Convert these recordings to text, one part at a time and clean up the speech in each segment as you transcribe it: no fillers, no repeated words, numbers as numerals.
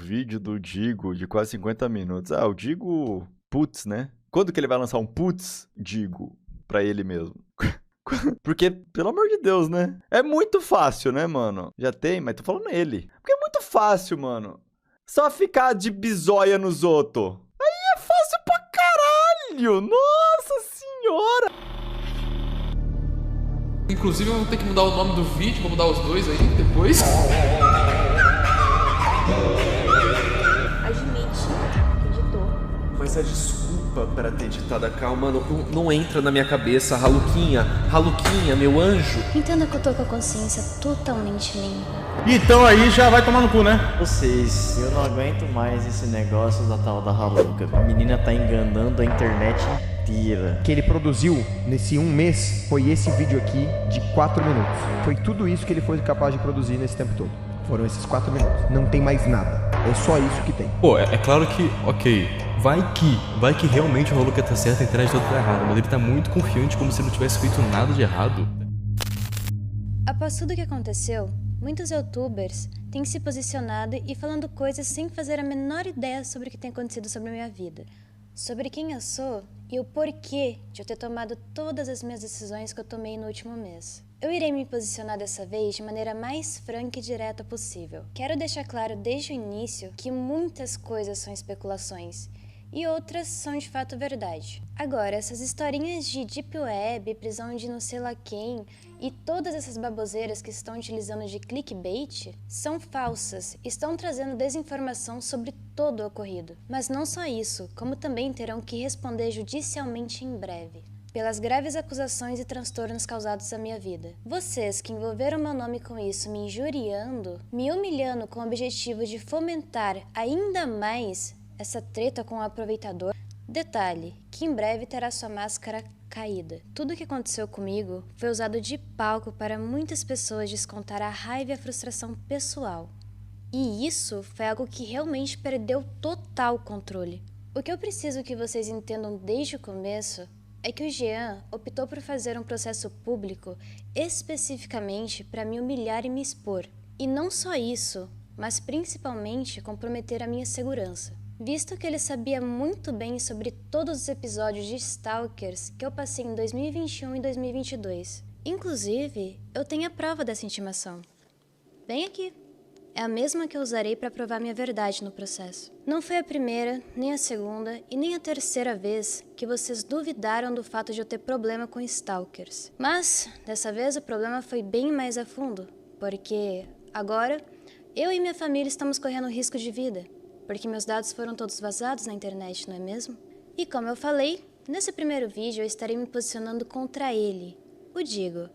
vídeo do Digo de quase 50 minutos. Ah, o Digo... Putz, né? Quando que ele vai lançar um putz, Digo, pra ele mesmo? Porque, pelo amor de Deus, né? É muito fácil, né, mano? Já tem, mas tô falando ele. Porque é muito fácil, mano. Só ficar de bizóia nos outros. Aí é fácil pra caralho! Nossa senhora! Inclusive, eu vou ter que mudar o nome do vídeo, vou mudar os dois aí depois. Admite que editou. Mas a desculpa para ter editado a calma não entra na minha cabeça. Raluquinha, meu anjo. Entenda que eu tô com a consciência totalmente limpa. Então aí já vai tomar no cu, né? Vocês, eu não aguento mais esse negócio da tal da Raluca. A menina tá enganando a internet inteira. O que ele produziu nesse um mês foi esse vídeo aqui de 4 minutos. Foi tudo isso que ele foi capaz de produzir nesse tempo todo. Foram esses 4 minutos. Não tem mais nada. É só isso que tem. Pô, é claro que, ok, vai que realmente o Raluca tá certo e a internet toda tá errada, mas ele tá muito confiante como se não tivesse feito nada de errado. Após tudo o que aconteceu, muitos youtubers têm se posicionado e falando coisas sem fazer a menor ideia sobre o que tem acontecido sobre a minha vida, sobre quem eu sou e o porquê de eu ter tomado todas as minhas decisões que eu tomei no último mês. Eu irei me posicionar dessa vez de maneira mais franca e direta possível. Quero deixar claro desde o início que muitas coisas são especulações e outras são de fato verdade. Agora, essas historinhas de Deep Web, prisão de não sei lá quem e todas essas baboseiras que estão utilizando de clickbait são falsas, estão trazendo desinformação sobre todo o ocorrido. Mas não só isso, como também terão que responder judicialmente em breve pelas graves acusações e transtornos causados à minha vida. Vocês que envolveram meu nome com isso, me injuriando, me humilhando com o objetivo de fomentar ainda mais essa treta com o aproveitador, detalhe, que em breve terá sua máscara caída. Tudo o que aconteceu comigo foi usado de palco para muitas pessoas descontar a raiva e a frustração pessoal. E isso foi algo que realmente perdeu total controle. O que eu preciso que vocês entendam desde o começo é que o Jean optou por fazer um processo público especificamente para me humilhar e me expor. E não só isso, mas principalmente comprometer a minha segurança. Visto que ele sabia muito bem sobre todos os episódios de Stalkers que eu passei em 2021 e 2022. Inclusive, eu tenho a prova dessa intimação. Bem aqui. É a mesma que eu usarei para provar minha verdade no processo. Não foi a primeira, nem a segunda e nem a terceira vez que vocês duvidaram do fato de eu ter problema com stalkers. Mas, dessa vez o problema foi bem mais a fundo, porque agora eu e minha família estamos correndo risco de vida, porque meus dados foram todos vazados na internet, não é mesmo? E como eu falei, nesse primeiro vídeo eu estarei me posicionando contra ele, o Digo.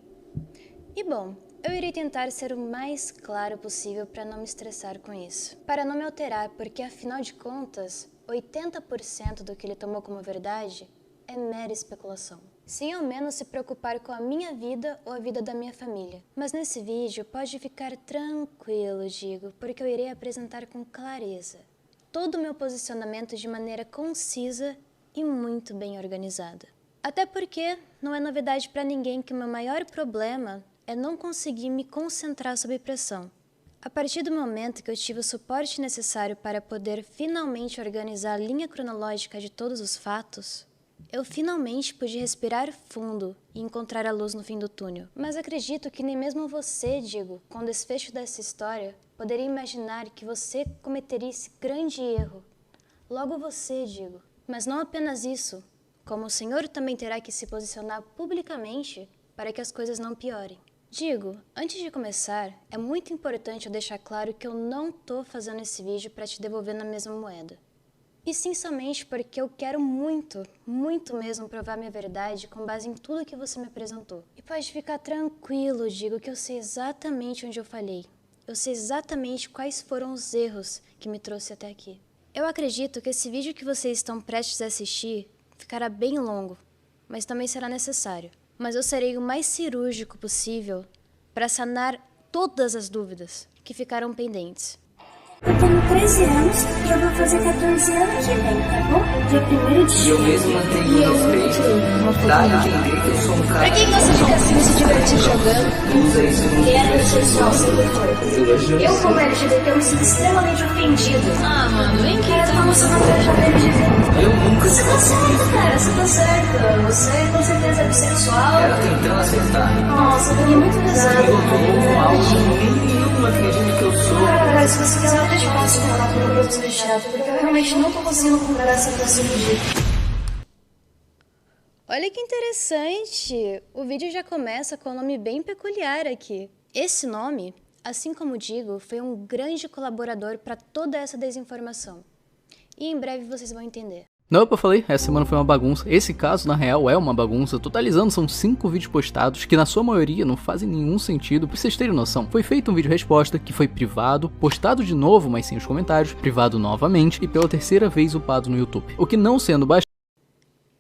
E bom, eu irei tentar ser o mais claro possível para não me estressar com isso. Para não me alterar, porque afinal de contas, 80% do que ele tomou como verdade é mera especulação. Sem ao menos se preocupar com a minha vida ou a vida da minha família. Mas nesse vídeo pode ficar tranquilo, Digo, porque eu irei apresentar com clareza todo o meu posicionamento de maneira concisa e muito bem organizada. Até porque não é novidade para ninguém que o meu maior problema é não conseguir me concentrar sob pressão. A partir do momento que eu tive o suporte necessário para poder finalmente organizar a linha cronológica de todos os fatos, eu finalmente pude respirar fundo e encontrar a luz no fim do túnel. Mas acredito que nem mesmo você, Digo, com o desfecho dessa história, poderia imaginar que você cometeria esse grande erro. Logo você, Digo. Mas não apenas isso, como o Senhor também terá que se posicionar publicamente para que as coisas não piorem. Digo, antes de começar, é muito importante eu deixar claro que eu não tô fazendo esse vídeo para te devolver na mesma moeda. E sim somente porque eu quero muito, muito mesmo provar minha verdade com base em tudo que você me apresentou. E pode ficar tranquilo, Digo, que eu sei exatamente onde eu falhei. Eu sei exatamente quais foram os erros que me trouxe até aqui. Eu acredito que esse vídeo que vocês estão prestes a assistir ficará bem longo, mas também será necessário. Mas eu serei o mais cirúrgico possível para sanar todas as dúvidas que ficaram pendentes. Eu tenho 13 anos e eu vou fazer 14 anos que vem, tá bom? Dia 1º de E eu mesmo mantenho o respeito muito uma foto. Pra que gosta de cassino se divertir jogando? Heterossexual sempre foi. Eu, como LGBT, eu me sinto extremamente ofendido. Ah, mano, vem aqui. Cara, vamos se manter já LGBT. Eu nunca Você tá certo, cara, você tá certo. Você com certeza é bissexual. Era tentando acertar. Nossa, eu peguei muito pesado. Eu tô com algo que nenhuma acredita que eu sou. Cara, se você quiser, eu até te posso falar com uma coisa chato, porque eu realmente não tô conseguindo comprar essa situação de jeito. Olha que interessante! O vídeo já começa com um nome bem peculiar aqui. Esse nome, assim como digo, foi um grande colaborador para toda essa desinformação. E em breve vocês vão entender. Não, eu falei, essa semana foi uma bagunça. Esse caso, na real, é uma bagunça. Totalizando, são 5 vídeos postados, que na sua maioria não fazem nenhum sentido. Pra vocês terem noção, foi feito um vídeo resposta, que foi privado, postado de novo, mas sem os comentários, privado novamente, e pela terceira vez upado no YouTube. O que não sendo bastante...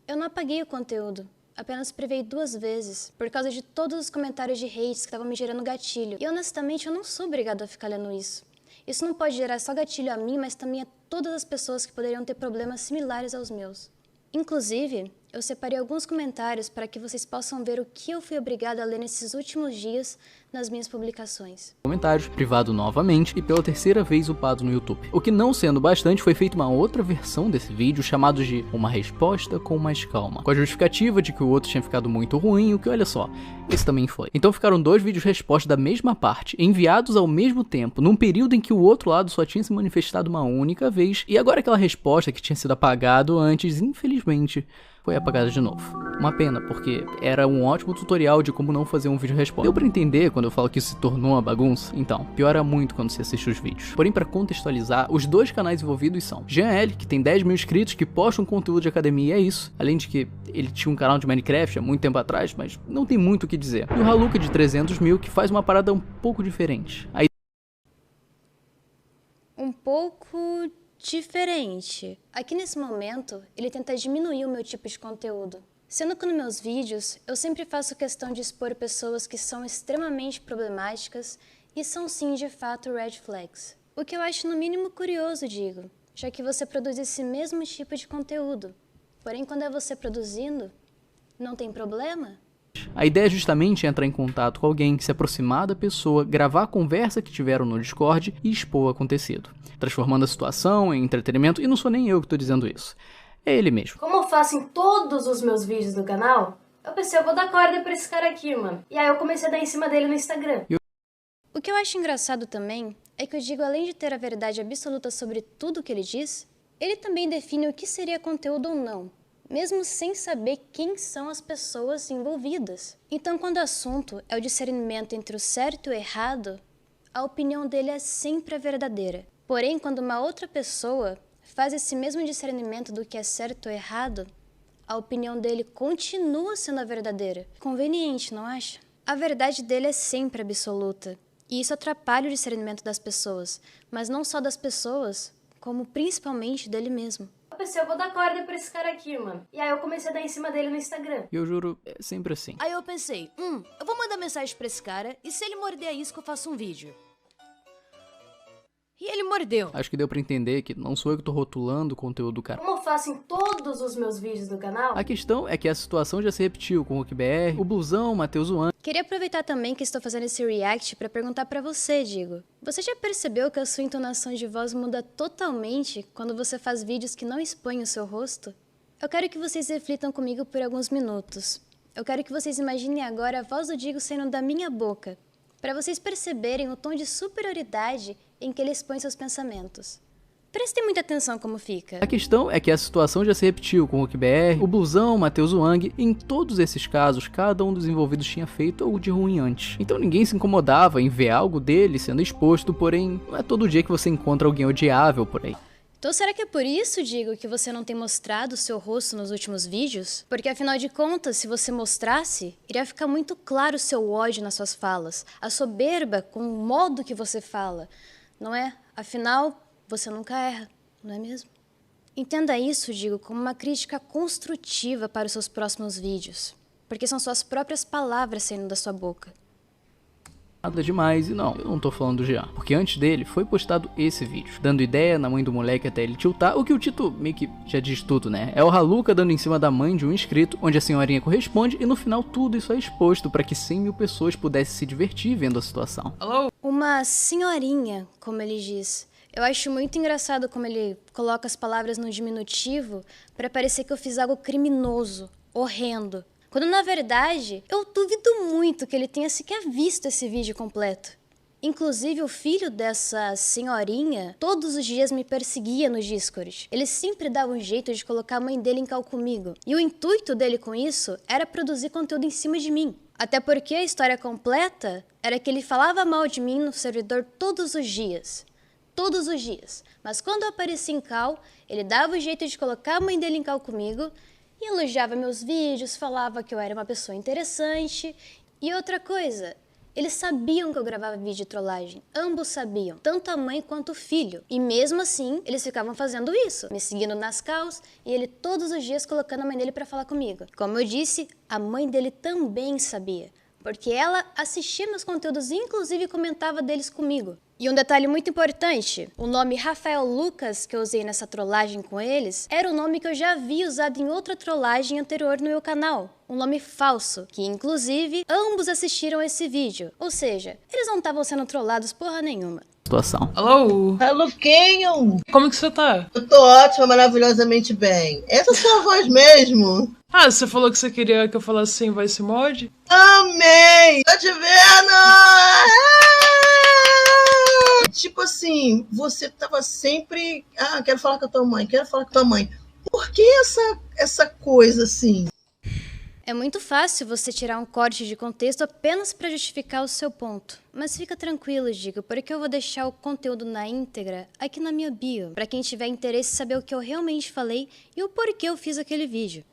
Eu não apaguei o conteúdo, apenas privei 2 vezes, por causa de todos os comentários de hates que estavam me gerando gatilho. E honestamente, eu não sou obrigado a ficar lendo isso. Isso não pode gerar só gatilho a mim, mas também a todas as pessoas que poderiam ter problemas similares aos meus. Inclusive, eu separei alguns comentários para que vocês possam ver o que eu fui obrigada a ler nesses últimos dias nas minhas publicações. Comentários, privado novamente e pela terceira vez upado no YouTube. O que não sendo bastante, foi feita uma outra versão desse vídeo chamado de Uma Resposta com Mais Calma, com a justificativa de que o outro tinha ficado muito ruim, o que olha só, esse também foi. Então ficaram 2 vídeos resposta da mesma parte, enviados ao mesmo tempo, num período em que o outro lado só tinha se manifestado uma única vez, e agora aquela resposta que tinha sido apagado antes, infelizmente, foi apagada de novo. Uma pena, porque era um ótimo tutorial de como não fazer um vídeo resposta. Deu pra entender quando eu falo que isso se tornou uma bagunça? Então, piora muito quando você assiste os vídeos. Porém, pra contextualizar, os 2 canais envolvidos são Jean L, que tem 10 mil inscritos, que posta um conteúdo de academia e é isso. Além de que ele tinha um canal de Minecraft há muito tempo atrás, mas não tem muito o que dizer. E o Haluka de 300 mil, que faz uma parada um pouco diferente. Um pouco diferente. Aqui nesse momento, ele tenta diminuir o meu tipo de conteúdo. Sendo que nos meus vídeos, eu sempre faço questão de expor pessoas que são extremamente problemáticas e são sim, de fato, red flags. O que eu acho no mínimo curioso, digo, já que você produz esse mesmo tipo de conteúdo. Porém, quando é você produzindo, não tem problema? A ideia é justamente entrar em contato com alguém, se aproximar da pessoa, gravar a conversa que tiveram no Discord e expor o acontecido, transformando a situação em entretenimento, e não sou nem eu que estou dizendo isso, é ele mesmo. Como eu faço em todos os meus vídeos do canal, eu pensei, eu vou dar corda pra esse cara aqui, mano. E aí eu comecei a dar em cima dele no Instagram. O que eu acho engraçado também é que o Digo, além de ter a verdade absoluta sobre tudo o que ele diz, ele também define o que seria conteúdo ou não, mesmo sem saber quem são as pessoas envolvidas. Então, quando o assunto é o discernimento entre o certo e o errado, a opinião dele é sempre a verdadeira. Porém, quando uma outra pessoa faz esse mesmo discernimento do que é certo ou errado, a opinião dele continua sendo a verdadeira. Conveniente, não acha? A verdade dele é sempre absoluta, e isso atrapalha o discernimento das pessoas, mas não só das pessoas, como principalmente dele mesmo. Eu pensei, eu vou dar corda pra esse cara aqui, mano. E aí eu comecei a dar em cima dele no Instagram. E eu juro, é sempre assim. Aí eu pensei, eu vou mandar mensagem pra esse cara e se ele morder a isca eu faço um vídeo. E ele mordeu. Acho que deu pra entender que não sou eu que tô rotulando o conteúdo do cara. Como eu faço em todos os meus vídeos do canal. A questão é que a situação já se repetiu com o RookBR, o Blusão, o Matheus Juan. Queria aproveitar também que estou fazendo esse react pra perguntar pra você, Digo. Você já percebeu que a sua entonação de voz muda totalmente quando você faz vídeos que não expõem o seu rosto? Eu quero que vocês reflitam comigo por alguns minutos. Eu quero que vocês imaginem agora a voz do Digo saindo da minha boca, para vocês perceberem o tom de superioridade em que ele expõe seus pensamentos. Prestem muita atenção como fica. A questão é que a situação já se repetiu com o RookBR, o Blusão, o Matheus Wang, e em todos esses casos, cada um dos envolvidos tinha feito algo de ruim antes. Então ninguém se incomodava em ver algo dele sendo exposto, porém, não é todo dia que você encontra alguém odiável por aí. Então será que é por isso, Digo, que você não tem mostrado o seu rosto nos últimos vídeos? Porque afinal de contas, se você mostrasse, iria ficar muito claro o seu ódio nas suas falas, a soberba com o modo que você fala, não é? Afinal, você nunca erra, não é mesmo? Entenda isso, Digo, como uma crítica construtiva para os seus próximos vídeos, porque são suas próprias palavras saindo da sua boca. nada demais, e não, eu não tô falando do Jean, porque antes dele foi postado esse vídeo, dando ideia na mãe do moleque até ele tiltar, o que o título meio que já diz tudo, né? É o Haluka dando em cima da mãe de um inscrito, onde a senhorinha corresponde, e no final tudo isso é exposto para que 100 mil pessoas pudessem se divertir vendo a situação. Uma senhorinha, como ele diz. Eu acho muito engraçado como ele coloca as palavras no diminutivo para parecer que eu fiz algo criminoso, horrendo. Quando, na verdade, eu duvido muito que ele tenha sequer visto esse vídeo completo. Inclusive, o filho dessa senhorinha todos os dias me perseguia no Discord. Ele sempre dava um jeito de colocar a mãe dele em cal comigo. E o intuito dele com isso era produzir conteúdo em cima de mim. Até porque a história completa era que ele falava mal de mim no servidor todos os dias. Todos os dias. Mas quando eu aparecia em cal, ele dava o jeito de colocar a mãe dele em cal comigo e elogiava meus vídeos, falava que eu era uma pessoa interessante. E outra coisa, eles sabiam que eu gravava vídeo de trollagem. Ambos sabiam, tanto a mãe quanto o filho. E mesmo assim, eles ficavam fazendo isso, me seguindo nas calls e ele todos os dias colocando a mãe dele pra falar comigo. Como eu disse, a mãe dele também sabia, porque ela assistia meus conteúdos e inclusive comentava deles comigo. E um detalhe muito importante, o nome Rafael Lucas que eu usei nessa trollagem com eles era o nome que eu já havia usado em outra trollagem anterior no meu canal. Um nome falso, que inclusive ambos assistiram esse vídeo. Ou seja, eles não estavam sendo trollados porra nenhuma. Situação. Alô? Luquinho! Como que você tá? Eu tô ótima, maravilhosamente bem. Essa é a sua voz mesmo? Ah, você falou que você queria que eu falasse sem voice mod? Amei! Tô te vendo! Tipo assim, você tava sempre... Ah, quero falar com a tua mãe, quero falar com a tua mãe. Por que essa coisa assim? É muito fácil você tirar um corte de contexto apenas para justificar o seu ponto. Mas fica tranquilo, Digo, porque eu vou deixar o conteúdo na íntegra aqui na minha bio, para quem tiver interesse em saber o que eu realmente falei e o porquê eu fiz aquele vídeo.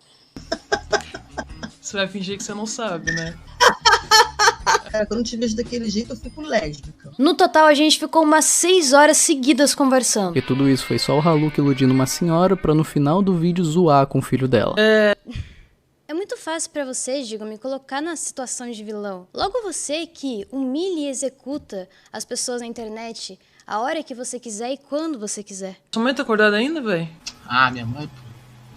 Você vai fingir que você não sabe, né? Quando eu te vejo daquele jeito, eu fico lésbica. No total, a gente ficou umas 6 horas seguidas conversando. E tudo isso foi só o Haluka iludindo uma senhora pra no final do vídeo zoar com o filho dela. É muito fácil pra você, Digo, me colocar na situação de vilão. Logo você que humilha e executa as pessoas na internet a hora que você quiser e quando você quiser. Sua mãe tá acordada ainda, velho? Ah, minha mãe...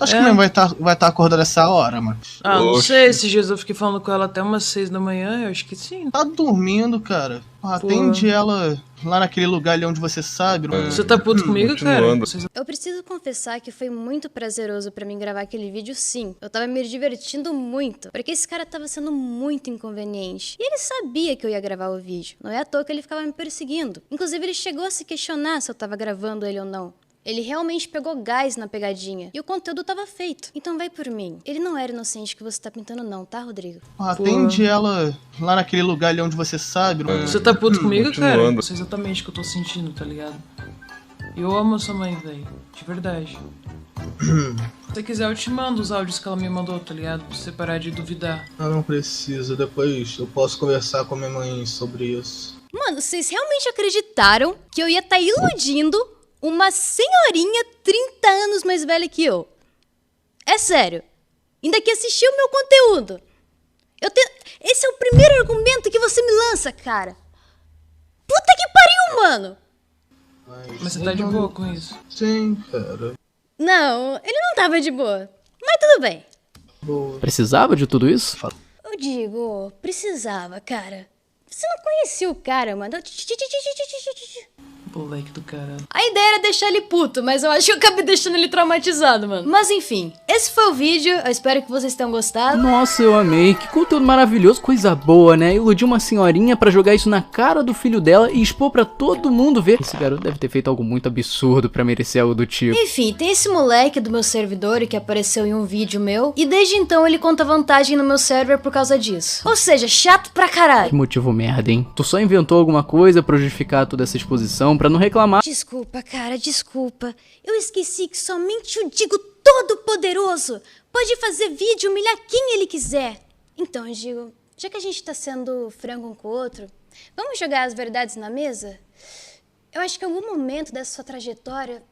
Acho que minha mãe vai tá acordada essa hora, mano. Ah, não sei, esses dias eu fiquei falando com ela até umas 6 da manhã, eu acho que sim. Tá dormindo, cara. Atende ela lá naquele lugar ali onde você sabe. Você tá puto comigo, cara? Eu preciso confessar que foi muito prazeroso pra mim gravar aquele vídeo, sim. Eu tava me divertindo muito, porque esse cara tava sendo muito inconveniente. E ele sabia que eu ia gravar o vídeo. Não é à toa que ele ficava me perseguindo. Inclusive, ele chegou a se questionar se eu tava gravando ele ou não. Ele realmente pegou gás na pegadinha. E o conteúdo tava feito. Então vai por mim. Ele não era inocente que você tá pintando não, tá, Rodrigo? Atende ela lá naquele lugar ali onde você sabe. Você tá puto comigo, cara? Não sei exatamente o que eu tô sentindo, tá ligado? Eu amo a sua mãe, velho. De verdade. Se você quiser, eu te mando os áudios que ela me mandou, tá ligado? Pra você parar de duvidar. Ah, não precisa. Depois eu posso conversar com a minha mãe sobre isso. Mano, vocês realmente acreditaram que eu ia estar iludindo uma senhorinha 30 anos mais velha que eu? É sério. Ainda que assistiu o meu conteúdo. Esse é o primeiro argumento que você me lança, cara. Puta que pariu, mano. Mas você tá de boa com isso? Sim, cara. Não, ele não tava de boa. Mas tudo bem. Boa. Precisava de tudo isso? Eu digo, precisava, cara. Você não conhecia o cara, mano. Moleque do caralho. A ideia era deixar ele puto, mas eu acho que eu acabei deixando ele traumatizado, mano. Mas enfim, esse foi o vídeo. Eu espero que vocês tenham gostado. Nossa, eu amei. Que conteúdo maravilhoso. Coisa boa, né? Iludir uma senhorinha pra jogar isso na cara do filho dela e expor pra todo mundo ver. Esse garoto deve ter feito algo muito absurdo pra merecer algo do tipo. Enfim, tem esse moleque do meu servidor que apareceu em um vídeo meu. E desde então ele conta vantagem no meu server por causa disso. Ou seja, chato pra caralho. Que motivo merda, hein? Tu só inventou alguma coisa pra justificar toda essa exposição, pra não reclamar. Desculpa, cara, desculpa. Eu esqueci que somente o Digo Todo-Poderoso pode fazer vídeo e humilhar quem ele quiser. Então, Digo, já que a gente tá sendo frango um com o outro, vamos jogar as verdades na mesa? Eu acho que em algum momento dessa sua trajetória,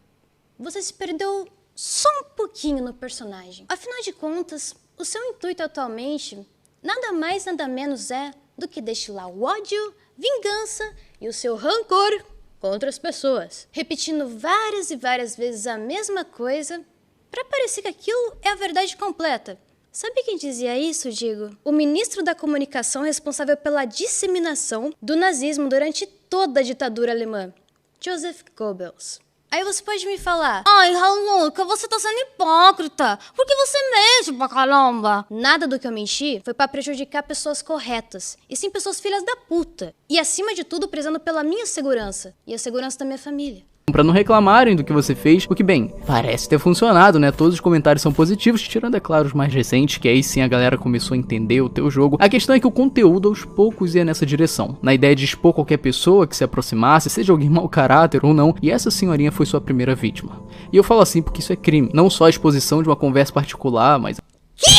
você se perdeu só um pouquinho no personagem. Afinal de contas, o seu intuito atualmente, nada mais, nada menos é do que destilar o ódio, vingança e o seu rancor contra as pessoas, repetindo várias e várias vezes a mesma coisa para parecer que aquilo é a verdade completa. Sabe quem dizia isso, Digo? O ministro da comunicação responsável pela disseminação do nazismo durante toda a ditadura alemã, Joseph Goebbels. Aí você pode me falar, ai, Haluca, você tá sendo hipócrita, porque você mente pra caramba. Nada do que eu menti foi pra prejudicar pessoas corretas, e sim pessoas filhas da puta. E acima de tudo, prezando pela minha segurança, e a segurança da minha família. Pra não reclamarem do que você fez, o que bem, parece ter funcionado, né? Todos os comentários são positivos, tirando, é claro, os mais recentes, que aí sim a galera começou a entender o teu jogo. A questão é que o conteúdo aos poucos ia nessa direção, na ideia de expor qualquer pessoa que se aproximasse, seja alguém mau caráter ou não, e essa senhorinha foi sua primeira vítima. E eu falo assim porque isso é crime, não só a exposição de uma conversa particular, mas... Que?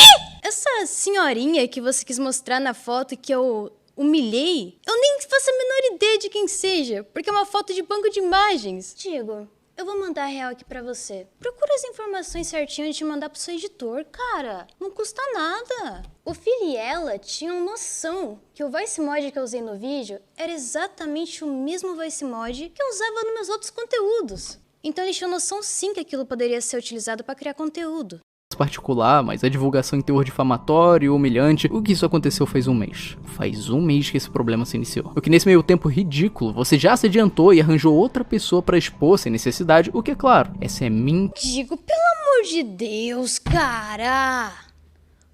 Essa senhorinha que você quis mostrar na foto que eu humilhei, eu nem faço a menor ideia de quem seja, porque é uma foto de banco de imagens. Digo, eu vou mandar a real aqui pra você. Procura as informações certinho antes de mandar pro seu editor, cara. Não custa nada. O Phil e ela tinham noção que o voice mod que eu usei no vídeo era exatamente o mesmo voice mod que eu usava nos meus outros conteúdos. Então eles tinham noção sim que aquilo poderia ser utilizado pra criar conteúdo. Particular, mas a divulgação em teor difamatório, humilhante, o que isso aconteceu faz um mês. Faz um mês que esse problema se iniciou. O que nesse meio tempo ridículo, você já se adiantou e arranjou outra pessoa pra expor sem necessidade, o que é claro, essa é mentira. Digo, pelo amor de Deus, cara.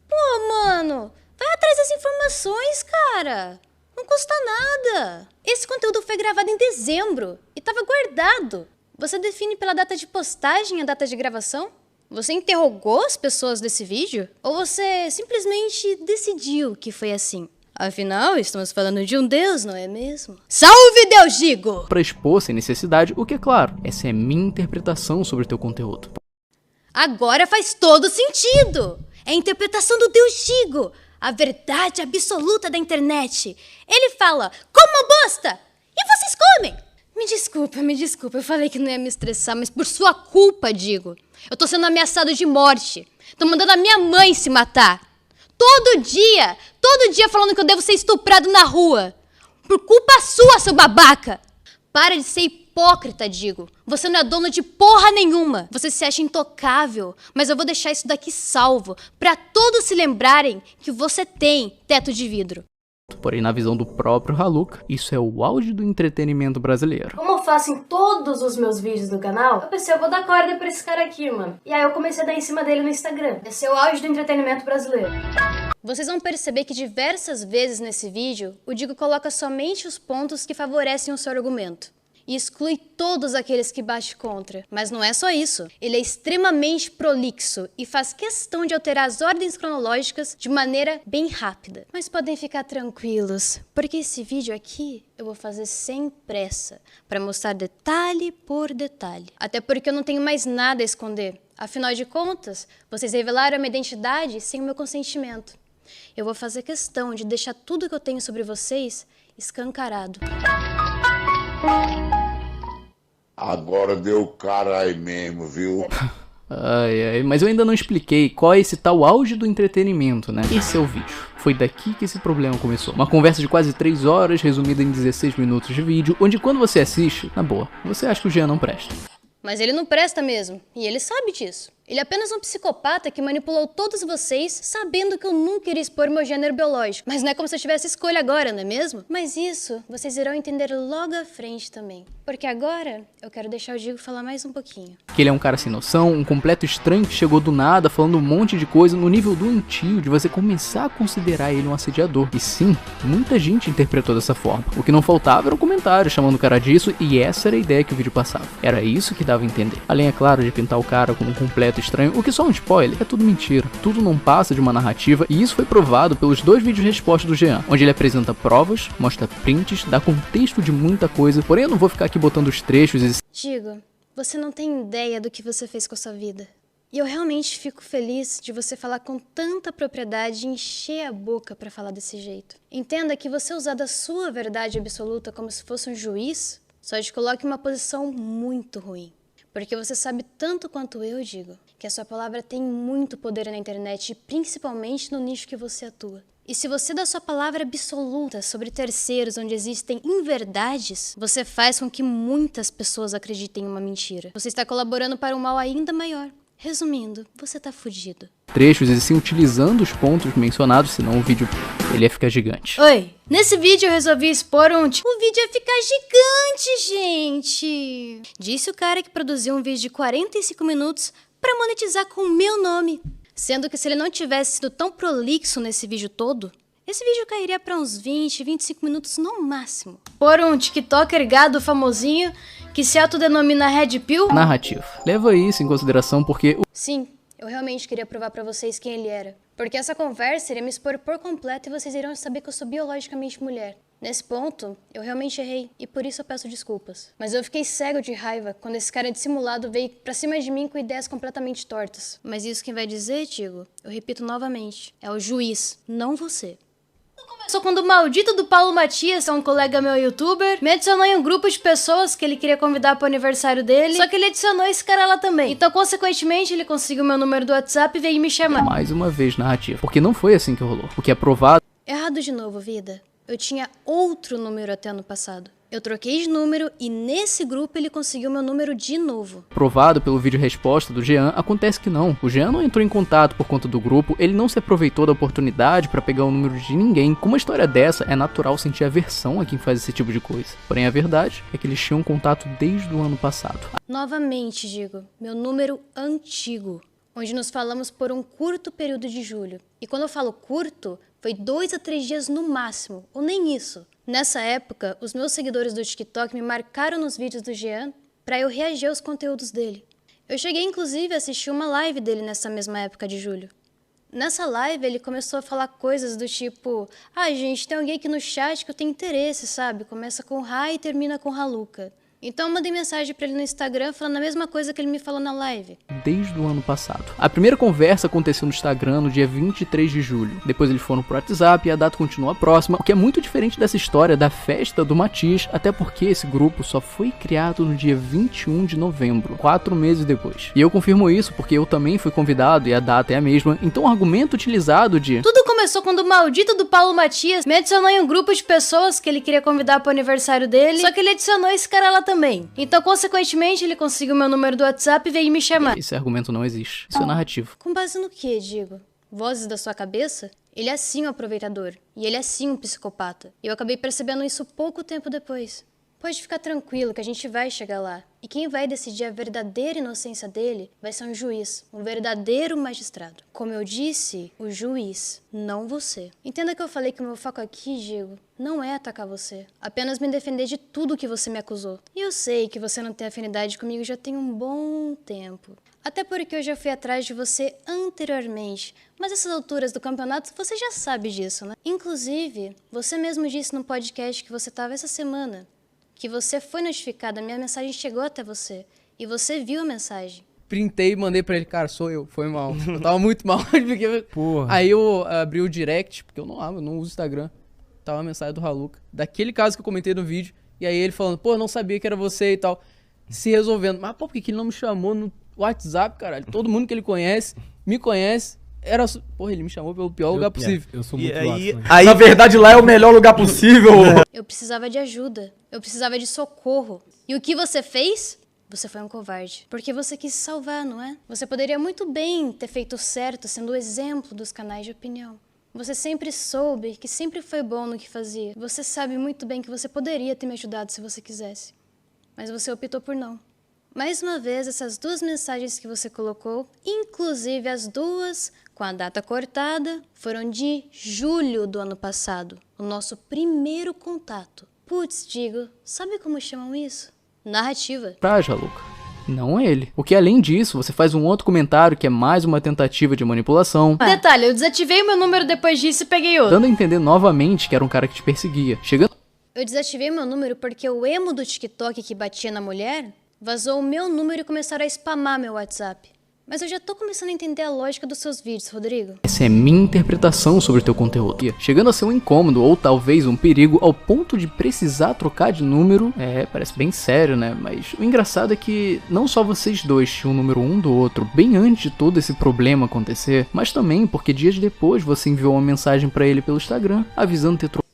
Pô, mano, vai atrás das informações, cara. Não custa nada. Esse conteúdo foi gravado em dezembro e tava guardado. Você define pela data de postagem a data de gravação? Você interrogou as pessoas desse vídeo? Ou você simplesmente decidiu que foi assim? Afinal, estamos falando de um Deus, não é mesmo? Salve Deus, Digo! Pra expor sem necessidade, o que é claro, essa é minha interpretação sobre o teu conteúdo. Agora faz todo sentido! É a interpretação do Deus Digo, a verdade absoluta da internet. Ele fala, coma bosta! E vocês comem! Me desculpa, eu falei que não ia me estressar, mas por sua culpa, Digo. Eu tô sendo ameaçado de morte. Tô mandando a minha mãe se matar. Todo dia falando que eu devo ser estuprado na rua. Por culpa sua, seu babaca. Para de ser hipócrita, Digo. Você não é dono de porra nenhuma. Você se acha intocável, mas eu vou deixar isso daqui salvo, pra todos se lembrarem que você tem teto de vidro. Porém, na visão do próprio Haluca, isso é o auge do entretenimento brasileiro. Como eu faço em todos os meus vídeos do canal, eu pensei, eu vou dar corda pra esse cara aqui, mano. E aí eu comecei a dar em cima dele no Instagram. Esse é o auge do entretenimento brasileiro. Vocês vão perceber que diversas vezes nesse vídeo, o Digo coloca somente os pontos que favorecem o seu argumento. E exclui todos aqueles que bate contra. Mas não é só isso. Ele é extremamente prolixo e faz questão de alterar as ordens cronológicas de maneira bem rápida. Mas podem ficar tranquilos, porque esse vídeo aqui eu vou fazer sem pressa, para mostrar detalhe por detalhe. Até porque eu não tenho mais nada a esconder. Afinal de contas, vocês revelaram a minha identidade sem o meu consentimento. Eu vou fazer questão de deixar tudo que eu tenho sobre vocês escancarado. Agora deu cara aí mesmo, viu? Mas eu ainda não expliquei qual é esse tal auge do entretenimento, né? Esse é o vídeo. Foi daqui que esse problema começou. Uma conversa de quase 3 horas, resumida em 16 minutos de vídeo, onde quando você assiste, na boa, você acha que o Jean não presta. Mas ele não presta mesmo, e ele sabe disso. Ele é apenas um psicopata que manipulou todos vocês, sabendo que eu nunca iria expor meu gênero biológico. Mas não é como se eu tivesse escolha agora, não é mesmo? Mas isso vocês irão entender logo à frente também. Porque agora eu quero deixar o Digo falar mais um pouquinho. Que ele é um cara sem noção, um completo estranho que chegou do nada, falando um monte de coisa no nível doentio de você começar a considerar ele um assediador. E sim, muita gente interpretou dessa forma. O que não faltava era um comentário chamando o cara disso, e essa era a ideia que o vídeo passava. Era isso que dava a entender. Além, é claro, de pintar o cara como um completo estranho, o que só um spoiler, é tudo mentira. Tudo não passa de uma narrativa, e isso foi provado pelos 2 vídeos respostas do Jean, onde ele apresenta provas, mostra prints, dá contexto de muita coisa, porém eu não vou ficar aqui botando os trechos e... Digo, você não tem ideia do que você fez com a sua vida. E eu realmente fico feliz de você falar com tanta propriedade e encher a boca pra falar desse jeito. Entenda que você usar da sua verdade absoluta como se fosse um juiz, só te coloca em uma posição muito ruim. Porque você sabe tanto quanto eu, Digo, que a sua palavra tem muito poder na internet e principalmente no nicho que você atua. E se você dá sua palavra absoluta sobre terceiros onde existem inverdades, você faz com que muitas pessoas acreditem em uma mentira. Você está colaborando para um mal ainda maior. Resumindo, você tá fudido. Trechos e sim utilizando os pontos mencionados, senão o vídeo ele ia ficar gigante. Oi, nesse vídeo eu resolvi expor o vídeo ia ficar gigante, gente. Disse o cara que produziu um vídeo de 45 minutos pra monetizar com o meu nome. Sendo que se ele não tivesse sido tão prolixo nesse vídeo todo, esse vídeo cairia pra uns 20, 25 minutos no máximo. Por um TikToker gado famosinho que se autodenomina Red Pill. Narrativo. Leva isso em consideração porque... Sim, eu realmente queria provar pra vocês quem ele era. Porque essa conversa iria me expor por completo e vocês iriam saber que eu sou biologicamente mulher. Nesse ponto, eu realmente errei e por isso eu peço desculpas. Mas eu fiquei cego de raiva quando esse cara dissimulado veio pra cima de mim com ideias completamente tortas. Mas isso quem vai dizer, Tigo, eu repito novamente, é o juiz, não você. Começou quando o maldito do Paulo Matias, que é um colega meu youtuber, me adicionou em um grupo de pessoas que ele queria convidar pro aniversário dele, só que ele adicionou esse cara lá também. Então, consequentemente, ele conseguiu meu número do WhatsApp e veio me chamar. Mais uma vez, narrativo. Porque não foi assim que rolou. O que é provado... Errado de novo, vida. Eu tinha outro número até ano passado. Eu troquei de número e nesse grupo ele conseguiu meu número de novo. Provado pelo vídeo resposta do Jean, acontece que não. O Jean não entrou em contato por conta do grupo, ele não se aproveitou da oportunidade pra pegar o número de ninguém. Com uma história dessa, é natural sentir aversão a quem faz esse tipo de coisa. Porém, a verdade é que eles tinham contato desde o ano passado. Novamente, digo, meu número antigo, onde nos falamos por um curto período de julho. E quando eu falo curto, foi 2 a 3 dias no máximo, ou nem isso. Nessa época, os meus seguidores do TikTok me marcaram nos vídeos do Jean pra eu reagir aos conteúdos dele. Eu cheguei inclusive a assistir uma live dele nessa mesma época de julho. Nessa live ele começou a falar coisas do tipo: gente, tem alguém aqui no chat que eu tenho interesse, sabe? Começa com Ra e termina com Haluca. Então eu mandei mensagem pra ele no Instagram falando a mesma coisa que ele me falou na live. Desde o ano passado. A primeira conversa aconteceu no Instagram no dia 23 de julho. Depois eles foram pro WhatsApp e a data continua próxima, o que é muito diferente dessa história da festa do Matias, até porque esse grupo só foi criado no dia 21 de novembro, 4 meses depois. E eu confirmo isso porque eu também fui convidado e a data é a mesma, então o argumento utilizado de... Tudo começou quando o maldito do Paulo Matias me adicionou em um grupo de pessoas que ele queria convidar pro aniversário dele, só que ele adicionou esse cara lá também. Então, consequentemente, ele conseguiu meu número do WhatsApp e veio me chamar. Esse argumento não existe. Isso é narrativo. Com base no que, digo? Vozes da sua cabeça? Ele é sim um aproveitador. E ele é sim um psicopata. E eu acabei percebendo isso pouco tempo depois. Pode ficar tranquilo que a gente vai chegar lá. E quem vai decidir a verdadeira inocência dele vai ser um juiz, um verdadeiro magistrado. Como eu disse, o juiz, não você. Entenda que eu falei que o meu foco aqui, Diego, não é atacar você. Apenas me defender de tudo que você me acusou. E eu sei que você não tem afinidade comigo já tem um bom tempo. Até porque eu já fui atrás de você anteriormente. Mas essas alturas do campeonato, você já sabe disso, né? Inclusive, você mesmo disse no podcast que você estava essa semana. Que você foi notificado, a minha mensagem chegou até você. E você viu a mensagem. Printei e mandei pra ele, cara, sou eu, foi mal. Eu tava muito mal. Porque... Porra. Aí eu abri o direct, porque eu não uso Instagram. Tava a mensagem do Haluca. Daquele caso que eu comentei no vídeo. E aí ele falando, pô, eu não sabia que era você e tal. Se resolvendo. Mas, pô, por que ele não me chamou no WhatsApp, caralho? Todo mundo que ele conhece, me conhece. Era... Porra, ele me chamou pelo pior lugar possível. Eu sou muito aí, na verdade, lá é o melhor lugar possível. Eu precisava de ajuda. Eu precisava de socorro. E o que você fez? Você foi um covarde. Porque você quis se salvar, não é? Você poderia muito bem ter feito certo, sendo o exemplo dos canais de opinião. Você sempre soube que sempre foi bom no que fazia. Você sabe muito bem que você poderia ter me ajudado se você quisesse. Mas você optou por não. Mais uma vez, essas 2 mensagens que você colocou, inclusive as 2 com a data cortada, foram de julho do ano passado, o nosso primeiro contato. Putz, digo, sabe como chamam isso? Narrativa. Praja, Luca. Não ele. Porque além disso, você faz um outro comentário que é mais uma tentativa de manipulação. Detalhe, eu desativei o meu número depois disso e peguei outro. Dando a entender novamente que era um cara que te perseguia. Chegando... Eu desativei meu número porque o emo do TikTok que batia na mulher vazou o meu número e começaram a spamar meu WhatsApp. Mas eu já tô começando a entender a lógica dos seus vídeos, Rodrigo. Essa é minha interpretação sobre o teu conteúdo. Chegando a ser um incômodo ou talvez um perigo ao ponto de precisar trocar de número. Parece bem sério, né? Mas o engraçado é que não só vocês dois tinham o número um do outro bem antes de todo esse problema acontecer, mas também porque dias depois você enviou uma mensagem pra ele pelo Instagram avisando ter trocado.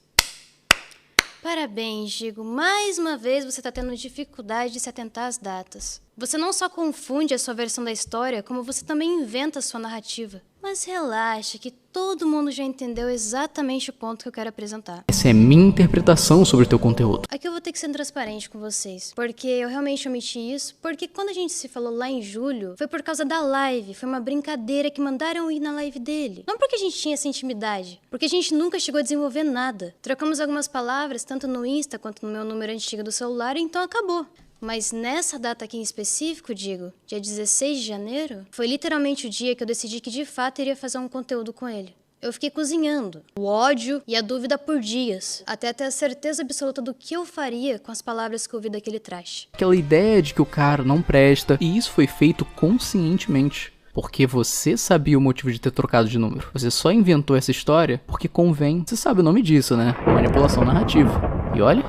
Parabéns, Digo. Mais uma vez você tá tendo dificuldade de se atentar às datas. Você não só confunde a sua versão da história, como você também inventa a sua narrativa. Mas relaxa, que todo mundo já entendeu exatamente o ponto que eu quero apresentar. Essa é minha interpretação sobre o teu conteúdo. Aqui eu vou ter que ser transparente com vocês, porque eu realmente omiti isso, porque quando a gente se falou lá em julho, foi por causa da live, foi uma brincadeira que mandaram ir na live dele. Não porque a gente tinha essa intimidade, porque a gente nunca chegou a desenvolver nada. Trocamos algumas palavras, tanto no Insta quanto no meu número antigo do celular, então acabou. Mas nessa data aqui em específico, Digo, dia 16 de janeiro, foi literalmente o dia que eu decidi que de fato iria fazer um conteúdo com ele. Eu fiquei cozinhando o ódio e a dúvida por dias, até ter a certeza absoluta do que eu faria com as palavras que eu ouvi daquele trash. Aquela ideia de que o cara não presta, e isso foi feito conscientemente. Porque você sabia o motivo de ter trocado de número. Você só inventou essa história porque convém. Você sabe o nome disso, né? Manipulação narrativa. E olha,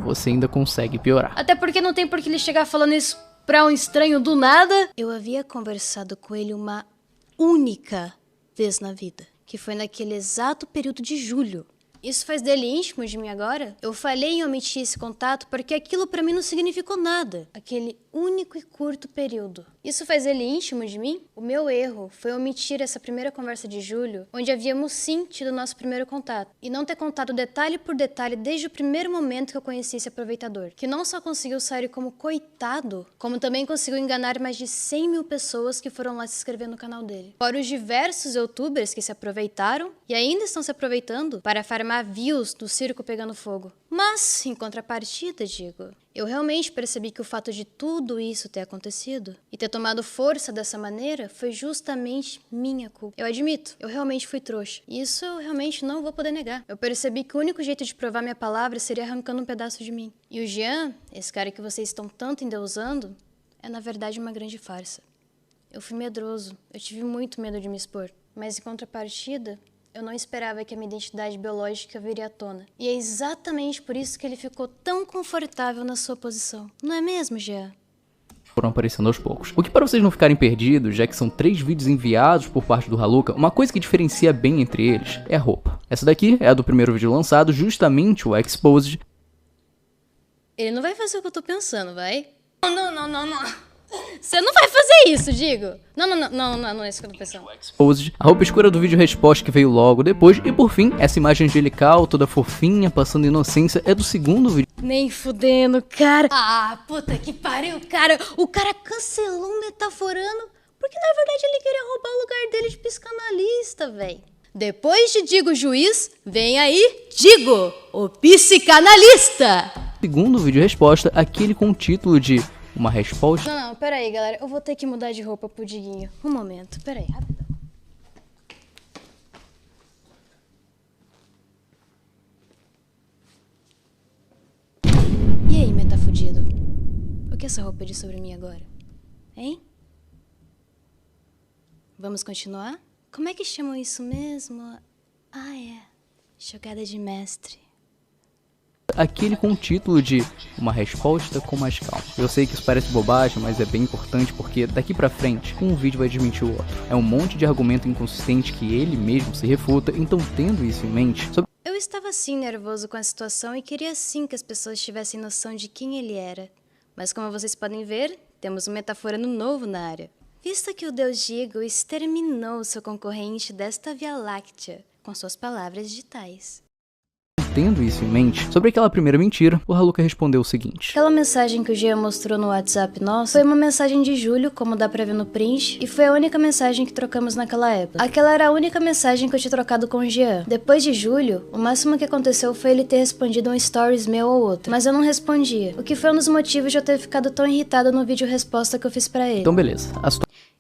você ainda consegue piorar. Até porque não tem por que ele chegar falando isso pra um estranho do nada. Eu havia conversado com ele uma única vez na vida, que foi naquele exato período de julho. Isso faz dele íntimo de mim agora? Eu falhei em omitir esse contato porque aquilo pra mim não significou nada. Aquele único e curto período. Isso faz ele íntimo de mim? O meu erro foi omitir essa primeira conversa de julho, onde havíamos sim tido nosso primeiro contato, e não ter contado detalhe por detalhe desde o primeiro momento que eu conheci esse aproveitador, que não só conseguiu sair como coitado, como também conseguiu enganar mais de 100 mil pessoas que foram lá se inscrever no canal dele. Fora os diversos youtubers que se aproveitaram e ainda estão se aproveitando para farmar views do circo pegando fogo. Mas, em contrapartida, Digo, eu realmente percebi que o fato de tudo isso ter acontecido e ter tomado força dessa maneira foi justamente minha culpa. Eu admito, eu realmente fui trouxa. Isso eu realmente não vou poder negar. Eu percebi que o único jeito de provar minha palavra seria arrancando um pedaço de mim. E o Jean, esse cara que vocês estão tanto endeusando, é na verdade uma grande farsa. Eu fui medroso, eu tive muito medo de me expor. Mas em contrapartida, eu não esperava que a minha identidade biológica viria à tona. E é exatamente por isso que ele ficou tão confortável na sua posição. Não é mesmo, Jean? Foram aparecendo aos poucos. O que, para vocês não ficarem perdidos, já que são 3 vídeos enviados por parte do Haluka, uma coisa que diferencia bem entre eles é a roupa. Essa daqui é a do primeiro vídeo lançado, justamente o Exposed. Ele não vai fazer o que eu tô pensando, vai? Não. Você não vai fazer isso, Digo. Não é isso que eu tô pensando. Exposed, a roupa escura do vídeo resposta que veio logo depois, e por fim, essa imagem angelical, toda fofinha, passando inocência, é do segundo vídeo. Nem fudendo, cara. Ah, puta que pariu, cara. O cara cancelou um metaforando, porque na verdade ele queria roubar o lugar dele de psicanalista, velho. Depois de Digo Juiz, vem aí Digo, o psicanalista. Segundo vídeo resposta, aquele com o título de uma resposta. Não, pera aí, galera. Eu vou ter que mudar de roupa pro Diguinho. Um momento, pera aí, rapidão. E aí, metafudido? O que essa roupa diz sobre mim agora? Hein? Vamos continuar? Como é que chamam isso mesmo? Ah, é. Jogada de mestre. Aquele com o título de uma resposta com mais calma. Eu sei que isso parece bobagem, mas é bem importante porque daqui pra frente, um vídeo vai desmentir o outro. É um monte de argumento inconsistente que ele mesmo se refuta, então tendo isso em mente... Eu estava sim nervoso com a situação e queria sim que as pessoas tivessem noção de quem ele era. Mas como vocês podem ver, temos um metaforando novo na área. Visto que o Deus Digo exterminou seu concorrente desta Via Láctea com suas palavras digitais. Tendo isso em mente, sobre aquela primeira mentira, o Haluka respondeu o seguinte. Aquela mensagem que o Jean mostrou no WhatsApp nosso foi uma mensagem de julho, como dá pra ver no print, e foi a única mensagem que trocamos naquela época. Aquela era a única mensagem que eu tinha trocado com o Jean. Depois de julho, o máximo que aconteceu foi ele ter respondido um stories meu ou outro, mas eu não respondia, o que foi um dos motivos de eu ter ficado tão irritado no vídeo resposta que eu fiz pra ele. Então beleza,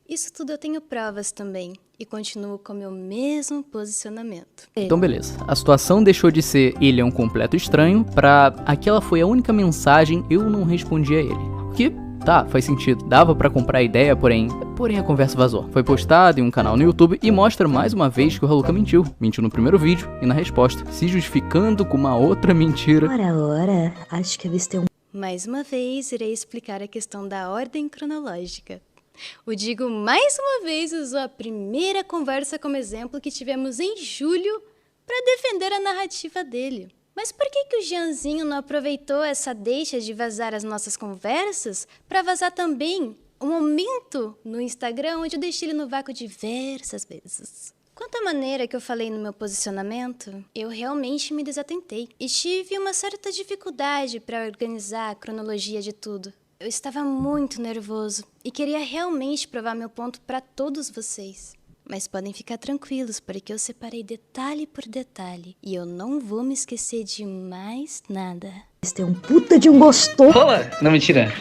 Isso tudo eu tenho provas também, e continuo com meu mesmo posicionamento. Então beleza, a situação deixou de ser ele é um completo estranho pra aquela foi a única mensagem eu não respondi a ele. O que Tá, faz sentido. Dava pra comprar a ideia, porém a conversa vazou. Foi postado em um canal no YouTube e mostra mais uma vez que o Haluka mentiu. Mentiu no primeiro vídeo e na resposta, se justificando com uma outra mentira. Ora, acho que avistei um... Mais uma vez, irei explicar a questão da ordem cronológica. O Digo mais uma vez usou a primeira conversa como exemplo que tivemos em julho para defender a narrativa dele. Mas por que o Jeanzinho não aproveitou essa deixa de vazar as nossas conversas para vazar também um momento no Instagram onde eu deixei ele no vácuo diversas vezes? Quanto à maneira que eu falei no meu posicionamento, eu realmente me desatentei e tive uma certa dificuldade para organizar a cronologia de tudo. Eu estava muito nervoso e queria realmente provar meu ponto para todos vocês. Mas podem ficar tranquilos, porque eu separei detalhe por detalhe e eu não vou me esquecer de mais nada. Esse é um puta de um gostoso. Olá! Não, mentira.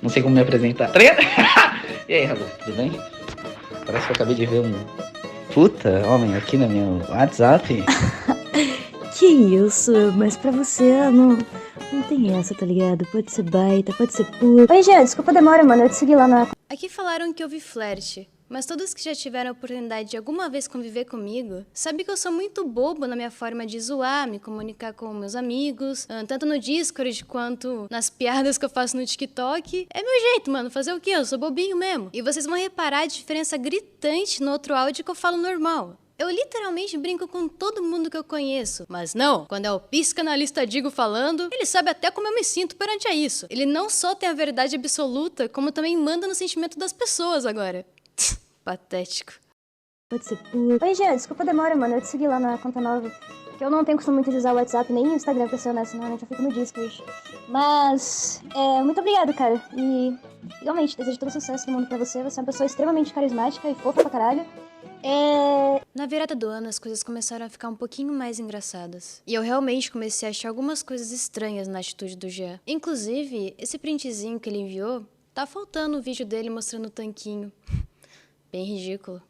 Não sei como me apresentar. Tá ligado? E aí, Rabu, tudo bem? Parece que eu acabei de ver um puta homem aqui no meu WhatsApp. Que isso, mas pra você não tem essa, tá ligado? Pode ser baita, pode ser puta. Oi, Jean, desculpa a demora, mano, eu te segui lá na... Aqui falaram que houve flerte, mas todos que já tiveram a oportunidade de alguma vez conviver comigo sabem que eu sou muito bobo na minha forma de zoar, me comunicar com meus amigos, tanto no Discord quanto nas piadas que eu faço no TikTok. É meu jeito, mano, fazer o quê? Eu sou bobinho mesmo. E vocês vão reparar a diferença gritante no outro áudio que eu falo normal. Eu literalmente brinco com todo mundo que eu conheço. Mas não, quando é o psicanalista Digo falando, ele sabe até como eu me sinto perante a isso. Ele não só tem a verdade absoluta, como também manda no sentimento das pessoas agora. Patético. Pode ser puta. Oi, Jean, desculpa a demora, mano, eu te segui lá na conta nova. Que eu não tenho costume muito de usar o WhatsApp, nem o Instagram, pra ser honesto, normalmente eu fico no Discord. Mas, muito obrigado, cara. E, igualmente, desejo todo o sucesso do mundo pra você. Você é uma pessoa extremamente carismática e fofa pra caralho. Na virada do ano, as coisas começaram a ficar um pouquinho mais engraçadas. E eu realmente comecei a achar algumas coisas estranhas na atitude do Jean. Inclusive, esse printzinho que ele enviou, tá faltando o vídeo dele mostrando o tanquinho. Bem ridículo.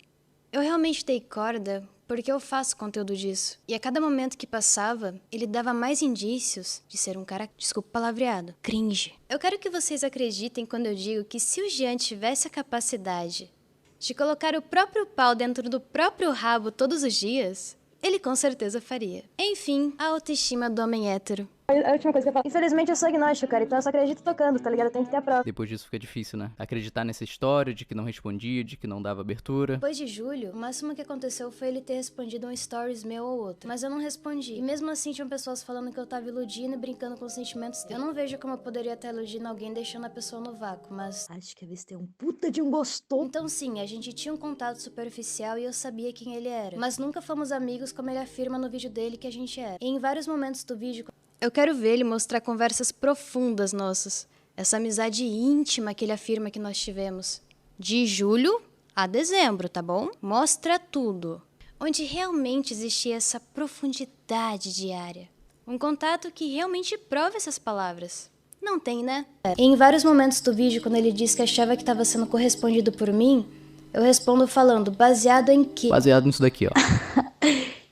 Eu realmente dei corda porque eu faço conteúdo disso. E a cada momento que passava, ele dava mais indícios de ser um cara, desculpa o palavreado, cringe. Eu quero que vocês acreditem quando eu digo que se o Jean tivesse a capacidade de colocar o próprio pau dentro do próprio rabo todos os dias, ele com certeza faria. Enfim, a autoestima do homem hétero. A última coisa que eu falo. Infelizmente eu sou agnóstico, cara, então eu só acredito tocando, tá ligado? Eu tenho que ter a prova. Depois disso fica difícil, né? Acreditar nessa história de que não respondia, de que não dava abertura. Depois de julho, o máximo que aconteceu foi ele ter respondido um stories meu ou outro. Mas eu não respondi. E mesmo assim tinham pessoas falando que eu tava iludindo e brincando com os sentimentos dele. Eu não vejo como eu poderia estar iludindo alguém deixando a pessoa no vácuo, mas... Acho que avistei um puta de um gostoso. Então sim, a gente tinha um contato superficial e eu sabia quem ele era. Mas nunca fomos amigos como ele afirma no vídeo dele que a gente é. E em vários momentos do vídeo... Eu quero ver ele mostrar conversas profundas nossas. Essa amizade íntima que ele afirma que nós tivemos. De julho a dezembro, tá bom? Mostra tudo. Onde realmente existia essa profundidade diária. Um contato que realmente prova essas palavras. Não tem, né? Em vários momentos do vídeo, quando ele disse que achava que estava sendo correspondido por mim, eu respondo falando, baseado em quê? Baseado nisso daqui, ó.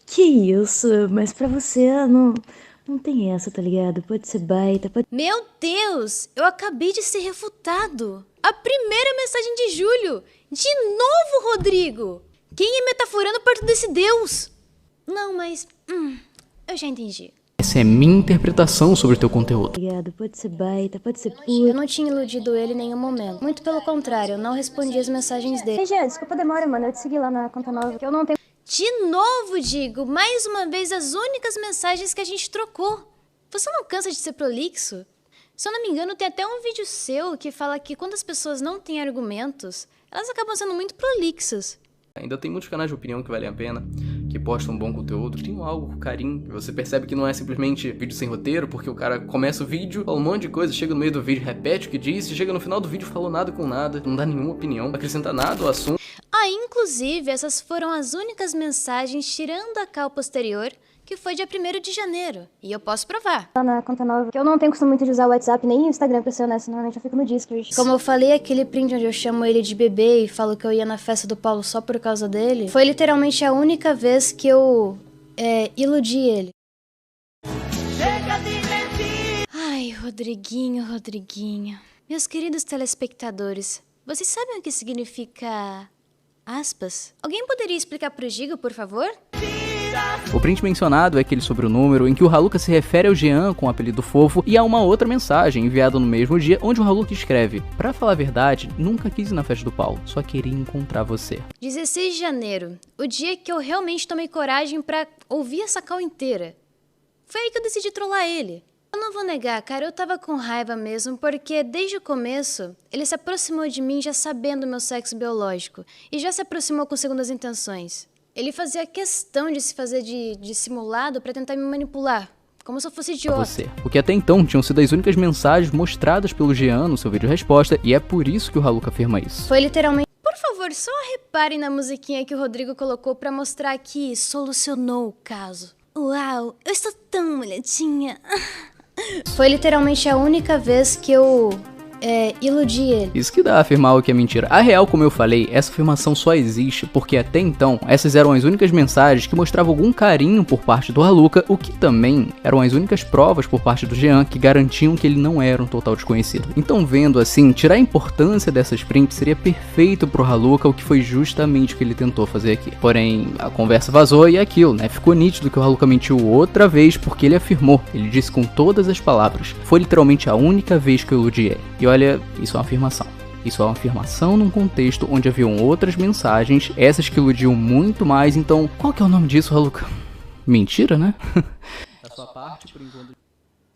Que isso, mas pra você não tem essa, tá ligado? Pode ser baita, pode... Meu Deus! Eu acabei de ser refutado! A primeira mensagem de julho! De novo, Rodrigo! Quem é metaforando perto desse Deus? Não, mas... eu já entendi. Essa é minha interpretação sobre o teu conteúdo. Ligado? Pode ser baita, pode ser puta. Eu não tinha iludido ele em nenhum momento. Muito pelo contrário, eu não respondi as mensagens dele. Ei, Jean, desculpa a demora, mano. Eu te segui lá na conta nova, que eu não tenho... De novo, Digo, mais uma vez as únicas mensagens que a gente trocou. Você não cansa de ser prolixo? Se eu não me engano, tem até um vídeo seu que fala que quando as pessoas não têm argumentos, elas acabam sendo muito prolixas. Ainda tem muitos canais de opinião que valem a pena, que postam bom conteúdo, que tem algo com carinho, que você percebe que não é simplesmente vídeo sem roteiro, porque o cara começa o vídeo, fala um monte de coisa, chega no meio do vídeo, repete o que disse, chega no final do vídeo, falou nada com nada, não dá nenhuma opinião, não acrescenta nada ao assunto. Inclusive, essas foram as únicas mensagens tirando a cal posterior, que foi dia 1º de janeiro. E eu posso provar. Lá na conta nova, que eu não tenho costume muito de usar o WhatsApp, nem o Instagram, pra ser honesto, normalmente eu fico no Discord. Como eu falei, aquele print onde eu chamo ele de bebê e falo que eu ia na festa do Paulo só por causa dele, foi literalmente a única vez que eu, iludi ele. Ai, Rodriguinho. Meus queridos telespectadores, vocês sabem o que significa aspas? Alguém poderia explicar pro Gigo, por favor? O print mencionado é aquele sobre o número em que o Haluka se refere ao Jean com o apelido fofo e há uma outra mensagem enviada no mesmo dia onde o Haluka escreve: pra falar a verdade, nunca quis ir na festa do Paulo, só queria encontrar você. 16 de janeiro, o dia que eu realmente tomei coragem pra ouvir essa call inteira. Foi aí que eu decidi trollar ele. Eu não vou negar, cara, eu tava com raiva mesmo, porque desde o começo, ele se aproximou de mim já sabendo o meu sexo biológico, e já se aproximou com segundas intenções. Ele fazia questão de se fazer de simulado pra tentar me manipular, como se eu fosse idiota. Você. O que até então tinham sido as únicas mensagens mostradas pelo Jean no seu vídeo resposta, e é por isso que o Haluka afirma isso. Foi literalmente... Por favor, só reparem na musiquinha que o Rodrigo colocou pra mostrar que solucionou o caso. Uau, eu estou tão molhadinha. Foi literalmente a única vez que eu iludi ele. Isso que dá a afirmar o que é mentira. A real, como eu falei, essa afirmação só existe porque até então, essas eram as únicas mensagens que mostravam algum carinho por parte do Haluka, o que também eram as únicas provas por parte do Jean que garantiam que ele não era um total desconhecido. Então, vendo assim, tirar a importância dessas prints seria perfeito pro Haluka, o que foi justamente o que ele tentou fazer aqui. Porém, a conversa vazou e é aquilo, né? Ficou nítido que o Haluka mentiu outra vez porque ele afirmou, ele disse com todas as palavras: foi literalmente a única vez que eu iludi ele. E olha, isso é uma afirmação. Isso é uma afirmação num contexto onde haviam outras mensagens, essas que iludiam muito mais, então qual que é o nome disso, Haluka? Mentira, né? Da sua parte, por enquanto.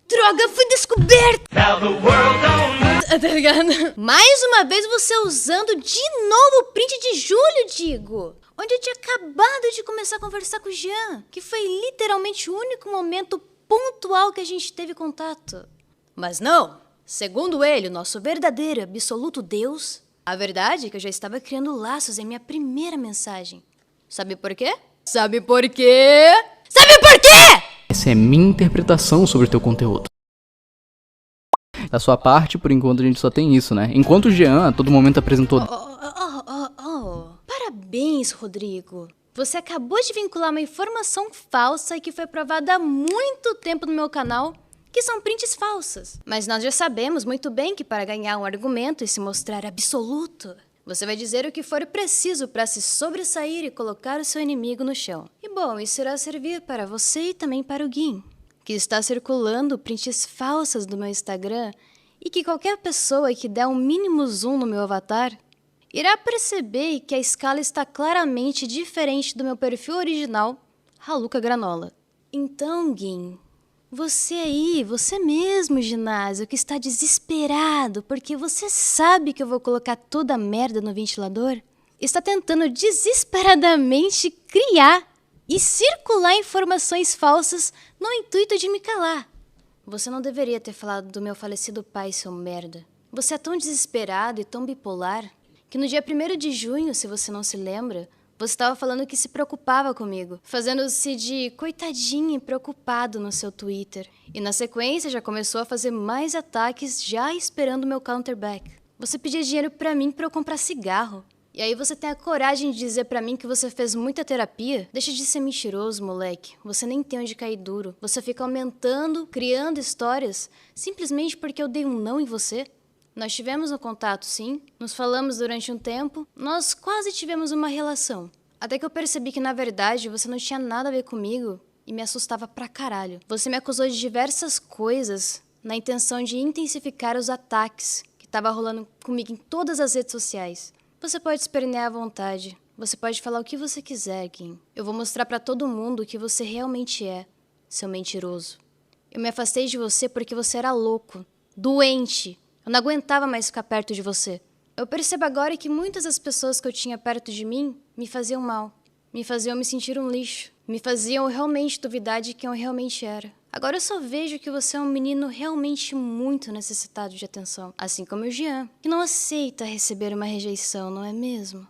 Droga, fui descoberta! Tá ligado? Mais uma vez você usando de novo o print de julho, digo. Onde eu tinha acabado de começar a conversar com o Jean, que foi literalmente o único momento pontual que a gente teve contato. Mas não! Segundo ele, o nosso verdadeiro e absoluto Deus, a verdade é que eu já estava criando laços em minha primeira mensagem. Sabe por quê? Sabe por quê? Sabe por quê? Essa é minha interpretação sobre o teu conteúdo. Da sua parte, por enquanto, a gente só tem isso, né? Enquanto o Jean a todo momento apresentou... Parabéns, Rodrigo. Você acabou de vincular uma informação falsa que foi provada há muito tempo no meu canal, que são prints falsas. Mas nós já sabemos muito bem que para ganhar um argumento e se mostrar absoluto, você vai dizer o que for preciso para se sobressair e colocar o seu inimigo no chão. E bom, isso irá servir para você e também para o Gin, que está circulando prints falsas do meu Instagram e que qualquer pessoa que der um mínimo zoom no meu avatar irá perceber que a escala está claramente diferente do meu perfil original, Haluka Granola. Então, Gin, você aí, você mesmo, ginásio, que está desesperado porque você sabe que eu vou colocar toda a merda no ventilador, está tentando desesperadamente criar e circular informações falsas no intuito de me calar. Você não deveria ter falado do meu falecido pai, seu merda. Você é tão desesperado e tão bipolar que no dia 1º de junho, se você não se lembra, você estava falando que se preocupava comigo, fazendo-se de coitadinho e preocupado no seu Twitter. E na sequência já começou a fazer mais ataques já esperando meu counterback. Você pedia dinheiro pra mim pra eu comprar cigarro. E aí você tem a coragem de dizer pra mim que você fez muita terapia? Deixa de ser mentiroso, moleque. Você nem tem onde cair duro. Você fica aumentando, criando histórias, simplesmente porque eu dei um não em você? Nós tivemos um contato, sim. Nos falamos durante um tempo. Nós quase tivemos uma relação. Até que eu percebi que, na verdade, você não tinha nada a ver comigo e me assustava pra caralho. Você me acusou de diversas coisas na intenção de intensificar os ataques que tava rolando comigo em todas as redes sociais. Você pode espernear à vontade. Você pode falar o que você quiser, Gin. Eu vou mostrar pra todo mundo o que você realmente é, seu mentiroso. Eu me afastei de você porque você era louco, doente. Eu não aguentava mais ficar perto de você. Eu percebo agora que muitas das pessoas que eu tinha perto de mim me faziam mal. Me faziam me sentir um lixo. Me faziam realmente duvidar de quem eu realmente era. Agora eu só vejo que você é um menino realmente muito necessitado de atenção. Assim como o Jean, que não aceita receber uma rejeição, não é mesmo?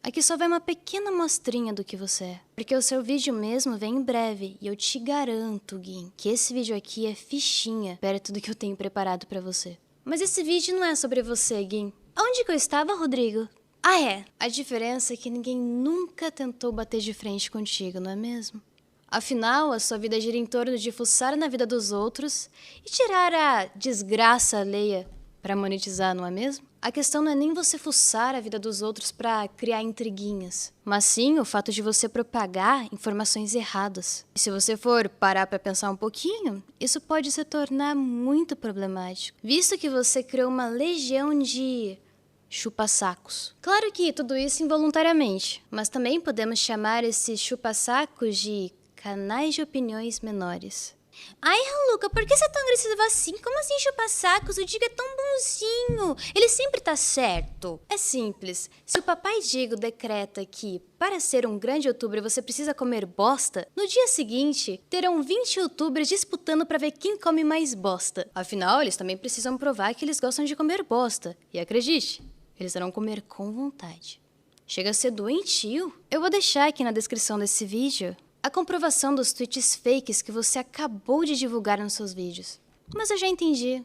Aqui só vai uma pequena amostrinha do que você é. Porque o seu vídeo mesmo vem em breve. E eu te garanto, Gin, que esse vídeo aqui é fichinha perto do que eu tenho preparado pra você. Mas esse vídeo não é sobre você, Gin. Onde que eu estava, Rodrigo? Ah, é. A diferença é que ninguém nunca tentou bater de frente contigo, não é mesmo? Afinal, a sua vida gira em torno de fuçar na vida dos outros e tirar a desgraça alheia pra monetizar, não é mesmo? A questão não é nem você fuçar a vida dos outros pra criar intriguinhas, mas sim o fato de você propagar informações erradas. E se você for parar pra pensar um pouquinho, isso pode se tornar muito problemático, visto que você criou uma legião de chupa-sacos. Claro que tudo isso involuntariamente, mas também podemos chamar esses chupa-sacos de canais de opiniões menores. Ai, Haluca, por que você é tão agressiva assim? Como assim chupa-sacos? O Digo é tão bonzinho. Ele sempre tá certo. É simples. Se o papai Digo decreta que, para ser um grande youtuber, você precisa comer bosta, no dia seguinte, terão 20 youtubers disputando pra ver quem come mais bosta. Afinal, eles também precisam provar que eles gostam de comer bosta. E acredite, eles irão comer com vontade. Chega a ser doentio. Eu vou deixar aqui na descrição desse vídeo a comprovação dos tweets fakes que você acabou de divulgar nos seus vídeos. Mas eu já entendi.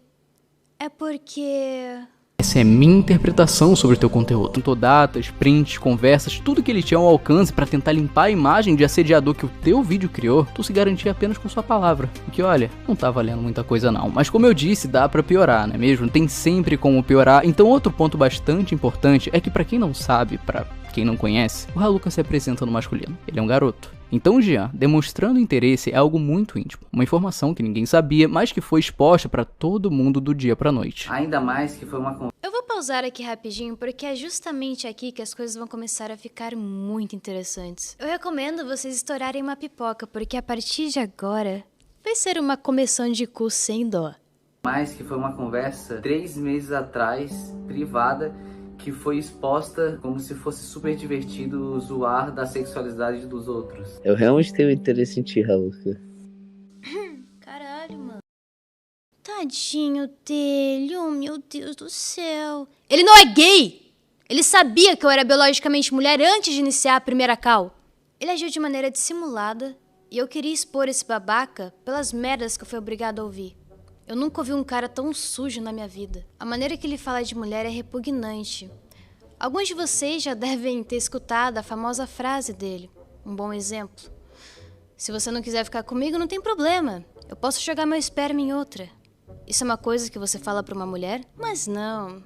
É porque... Essa é minha interpretação sobre o teu conteúdo. Tanto datas, prints, conversas, tudo que ele tinha ao alcance pra tentar limpar a imagem de assediador que o teu vídeo criou, tu se garantia apenas com sua palavra. Porque olha, não tá valendo muita coisa não. Mas como eu disse, dá pra piorar, não é mesmo? Tem sempre como piorar. Então outro ponto bastante importante é que pra quem não sabe, pra quem não conhece, o Haluca se apresenta no masculino. Ele é um garoto. Então Jean, demonstrando interesse é algo muito íntimo, uma informação que ninguém sabia, mas que foi exposta pra todo mundo do dia pra noite. Ainda mais que foi uma... Eu vou pausar aqui rapidinho, porque é justamente aqui que as coisas vão começar a ficar muito interessantes. Eu recomendo vocês estourarem uma pipoca, porque a partir de agora vai ser uma começão de cu sem dó. Mais que foi uma conversa 3 meses atrás, privada, que foi exposta como se fosse super divertido zoar da sexualidade dos outros. Eu realmente tenho interesse em ti, Haluca. Caralho, mano. Tadinho dele, oh meu Deus do céu. Ele não é gay! Ele sabia que eu era biologicamente mulher antes de iniciar a primeira call. Ele agiu de maneira dissimulada e eu queria expor esse babaca pelas merdas que eu fui obrigado a ouvir. Eu nunca ouvi um cara tão sujo na minha vida. A maneira que ele fala de mulher é repugnante. Alguns de vocês já devem ter escutado a famosa frase dele. Um bom exemplo. Se você não quiser ficar comigo, não tem problema. Eu posso jogar meu esperma em outra. Isso é uma coisa que você fala pra uma mulher? Mas não.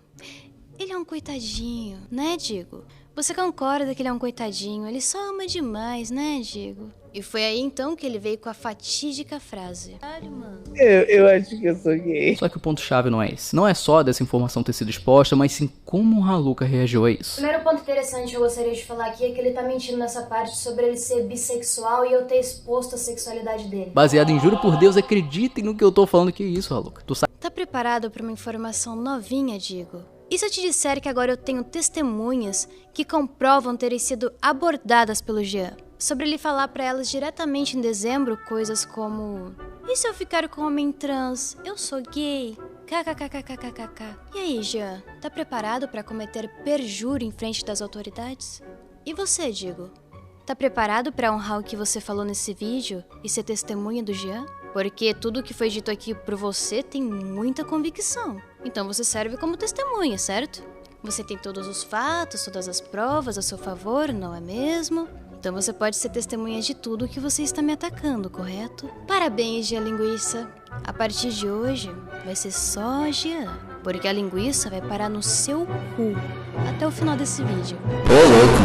Ele é um coitadinho, né, Digo? Você concorda que ele é um coitadinho? Ele só ama demais, né, Digo? E foi aí então que ele veio com a fatídica frase. Caralho, mano. Eu acho que eu sou gay. Só que o ponto-chave não é esse. Não é só dessa informação ter sido exposta, mas sim como o Haluca reagiu a isso. O primeiro ponto interessante que eu gostaria de falar aqui é que ele tá mentindo nessa parte sobre ele ser bissexual e eu ter exposto a sexualidade dele. Baseado em juro por Deus, acreditem no que eu tô falando, que isso, Haluca. Tu sabe... Tá preparado pra uma informação novinha, Digo? E se eu te disser que agora eu tenho testemunhas que comprovam terem sido abordadas pelo Jean? Sobre ele falar pra elas diretamente em dezembro coisas como: e se eu ficar com um homem trans? Eu sou gay. KKKKKKK. E aí, Jean? Tá preparado pra cometer perjúrio em frente das autoridades? E você, Digo? Tá preparado pra honrar o que você falou nesse vídeo e ser testemunha do Jean? Porque tudo que foi dito aqui por você tem muita convicção. Então você serve como testemunha, certo? Você tem todos os fatos, todas as provas a seu favor, não é mesmo? Então você pode ser testemunha de tudo que você está me atacando, correto? Parabéns, Jean Linguiça. A partir de hoje, vai ser só Jean. Porque a linguiça vai parar no seu cu. Até o final desse vídeo. Ô, louco.